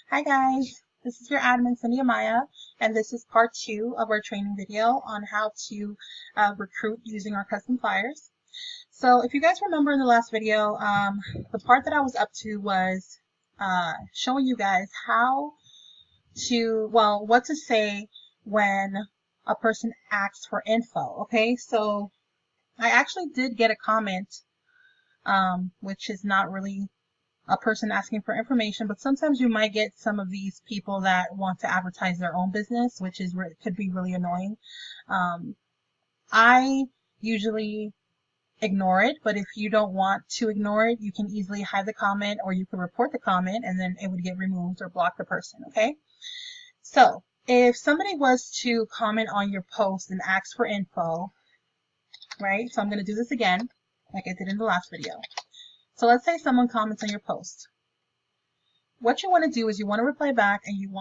Hi guys, this is your admin Cindy Amaya, and this is part 2 of our training video on how to recruit using our custom flyers. So if you guys remember in the last video, the part that I was up to was showing you guys how to, well, what to say when a person asks for info, okay? So I actually did get a comment, which is not really a person asking for information, but sometimes you might get some of these people that want to advertise their own business, which is could be really annoying. I usually ignore it, but if you don't want to ignore it, you can easily hide the comment or you can report the comment and then it would get removed or block the person, okay? So if somebody was to comment on your post and ask for info, right? So I'm going to do this again, like I did in the last video. So let's say someone comments on your post. What you want to do is you want to reply back and you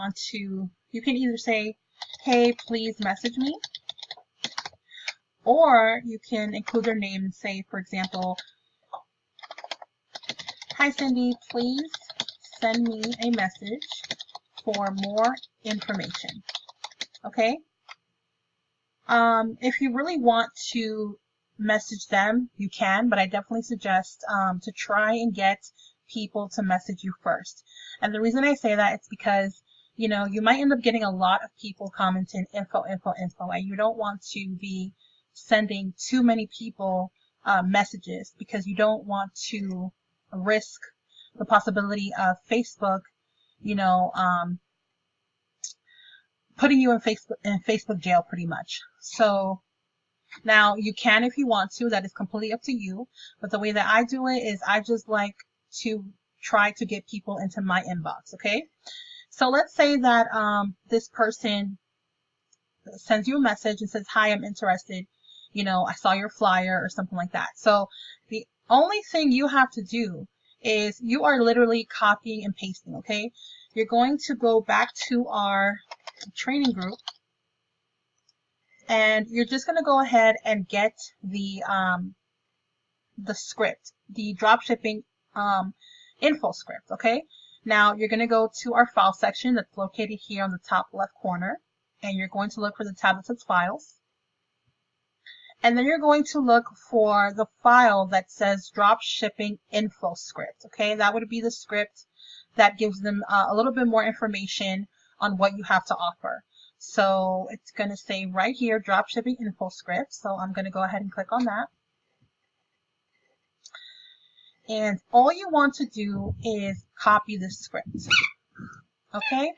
can either say, hey, please message me, or you can include their name and say, for example, hi Cindy, please send me a message for more information. Okay? If you really want to message them, you can, but I definitely suggest to try and get people to message you first. And the reason I say that is because, you know, you might end up getting a lot of people commenting info, and you don't want to be sending too many people messages because you don't want to risk the possibility of Facebook, you know, putting you in Facebook jail pretty much. So now you can if you want to, that is completely up to you. But the way that I do it is I just like to try to get people into my inbox, okay? So let's say that this person sends you a message and says, hi, I'm interested. You know, I saw your flyer or something like that. So the only thing you have to do is you are literally copying and pasting, okay? You're going to go back to our training group and you're just going to go ahead and get the script, the dropshipping info script, okay? Now you're going to go to our file section that's located here on the top left corner, and you're going to look for the tab that says files. And then you're going to look for the file that says dropshipping info script, okay? That would be the script that gives them a little bit more information on what you have to offer. So it's going to say right here, dropshipping info script. So I'm going to go ahead and click on that. And all you want to do is copy the script, okay?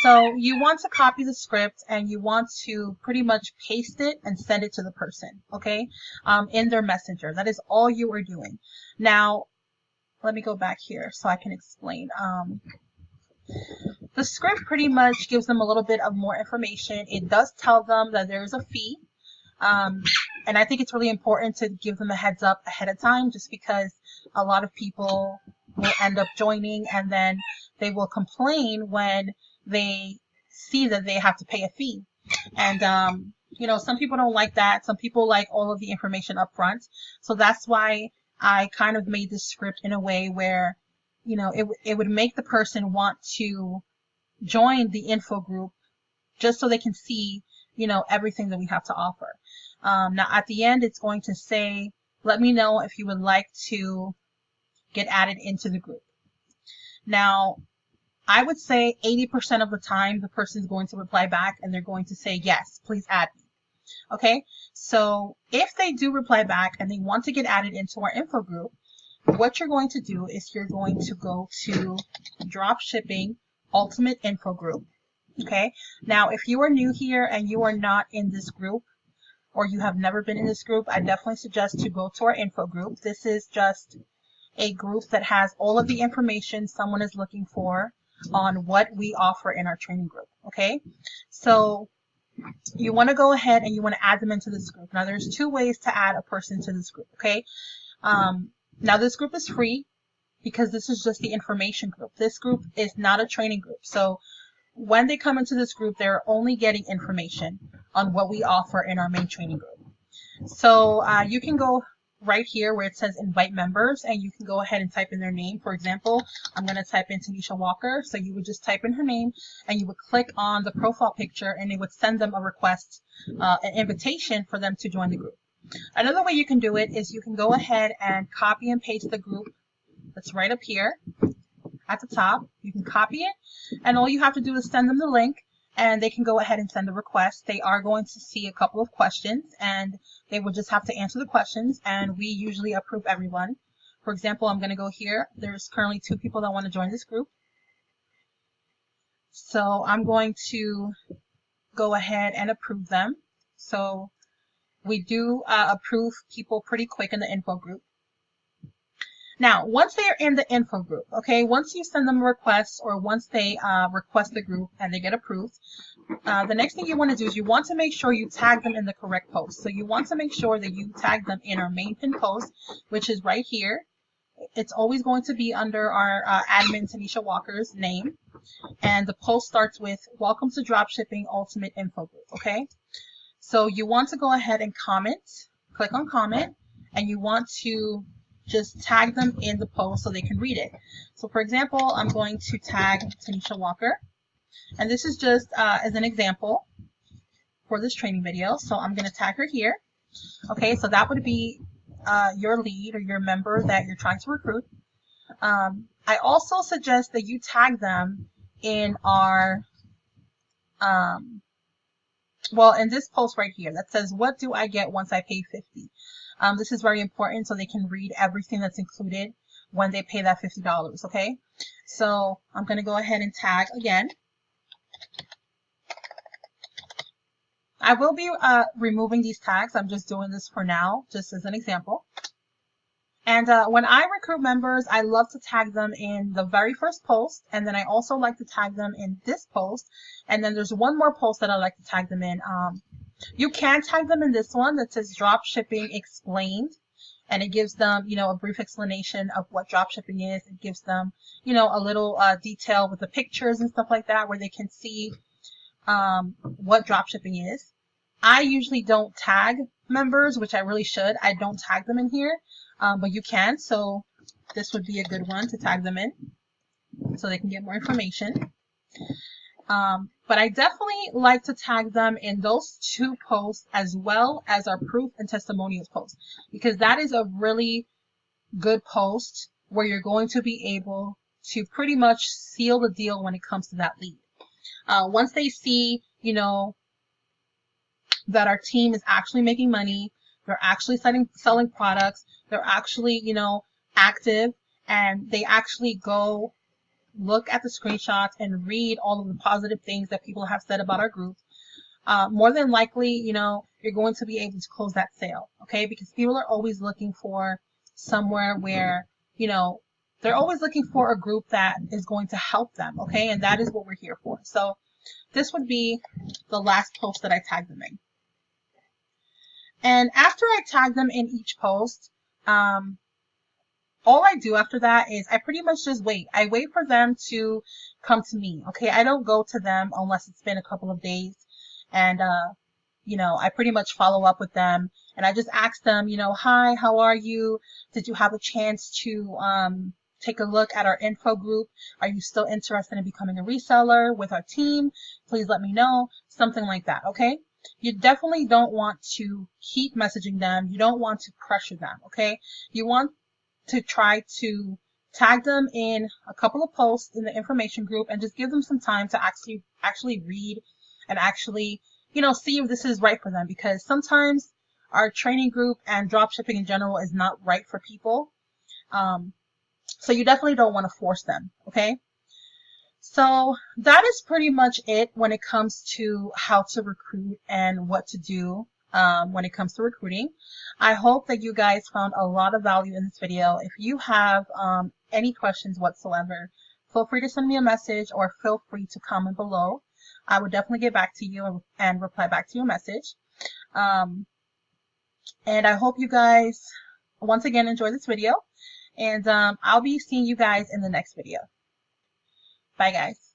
So you want to copy the script and you want to pretty much paste it and send it to the person, okay? In their messenger. That is all you are doing. Now, let me go back here so I can explain. The script pretty much gives them a little bit of more information. It does tell them that there is a fee. And I think it's really important to give them a heads up ahead of time just because a lot of people will end up joining and then they will complain when they see that they have to pay a fee. And, you know, some people don't like that. Some people like all of the information up front. So that's why I kind of made this script in a way where, you know, it would make the person want to join the info group just so they can see, you know, everything that we have to offer. Now at the end, it's going to say, let me know if you would like to get added into the group. Now, I would say 80% of the time, the person is going to reply back and they're going to say, yes, please add me. Okay, so if they do reply back and they want to get added into our info group, what you're going to do is you're going to go to Dropshipping Ultimate Info Group. Okay, now if you are new here and you are not in this group, or you have never been in this group, I definitely suggest to go to our info group. This is just a group that has all of the information someone is looking for on what we offer in our training group, okay? So you want to go ahead and you want to add them into this group. Now there's two ways to add a person to this group, okay? Now this group is free because this is just the information group. This group is not a training group. So when they come into this group, they're only getting information on what we offer in our main training group. So you can go right here where it says invite members, and you can go ahead and type in their name. For example, I'm going to type in Tanisha Walker. So you would just type in her name and you would click on the profile picture and it would send them a request, an invitation for them to join the group. Another way you can do it is you can go ahead and copy and paste the group that's right up here at the top. You can copy it, and all you have to do is send them the link and they can go ahead and send a request. They are going to see a couple of questions and they will just have to answer the questions, and we usually approve everyone. For example, I'm going to go here. There's currently 2 people that want to join this group. So I'm going to go ahead and approve them. So we do approve people pretty quick in the info group. Now, once they are in the info group, okay, once you send them a request or once they request the group and they get approved, the next thing you want to do is you want to make sure you tag them in the correct post. So you want to make sure that you tag them in our main pin post, which is right here. It's always going to be under our admin Tanisha Walker's name. And the post starts with "Welcome to Dropshipping Ultimate Info Group," okay? So you want to go ahead and comment, click on comment, and you want to just tag them in the post so they can read it. So for example, I'm going to tag Tanisha Walker, and this is just as an example for this training video. So I'm going to tag her here. Okay, so that would be your lead or your member that you're trying to recruit. I also suggest that you tag them in our, well, in this post right here that says, "What do I get once I pay 50?" This is very important so they can read everything that's included when they pay that $50, okay? So I'm going to go ahead and tag again. I will be removing these tags. I'm just doing this for now, just as an example. And when I recruit members, I love to tag them in the very first post, and then I also like to tag them in this post, and then there's one more post that I like to tag them in. You can tag them in this one that says Dropshipping Explained, and it gives them, you know, a brief explanation of what dropshipping is. It gives them, you know, a little detail with the pictures and stuff like that where they can see what dropshipping is. I usually don't tag members, which I really should. I don't tag them in here, but you can. So this would be a good one to tag them in so they can get more information. But I definitely like to tag them in those 2 posts as well as our proof and testimonials post, because that is a really good post where you're going to be able to pretty much seal the deal when it comes to that lead. Once they see, you know, that our team is actually making money, they're actually selling products, they're actually, you know, active, and they actually go look at the screenshots and read all of the positive things that people have said about our group, more than likely, you know, you're going to be able to close that sale, okay? Because people are always looking for somewhere where, you know, they're always looking for a group that is going to help them, okay? And that is what we're here for. So this would be the last post that I tagged them in. And after I tag them in each post, all I do after that is I pretty much just wait. I wait for them to come to me, okay? I don't go to them unless it's been a couple of days. And, you know, I pretty much follow up with them. And I just ask them, you know, "Hi, how are you? Did you have a chance to take a look at our info group? Are you still interested in becoming a reseller with our team? Please let me know." Something like that, okay? You definitely don't want to keep messaging them. You don't want to pressure them, okay? You want to try to tag them in a couple of posts in the information group and just give them some time to actually read and actually, you know, see if this is right for them, because sometimes our training group and dropshipping in general is not right for people. So you definitely don't want to force them, okay? So that is pretty much it when it comes to how to recruit and what to do when it comes to recruiting. I hope that you guys found a lot of value in this video. If you have any questions whatsoever, feel free to send me a message or feel free to comment below. I would definitely get back to you and reply back to your message. And I hope you guys once again enjoy this video, and I'll be seeing you guys in the next video. Bye guys.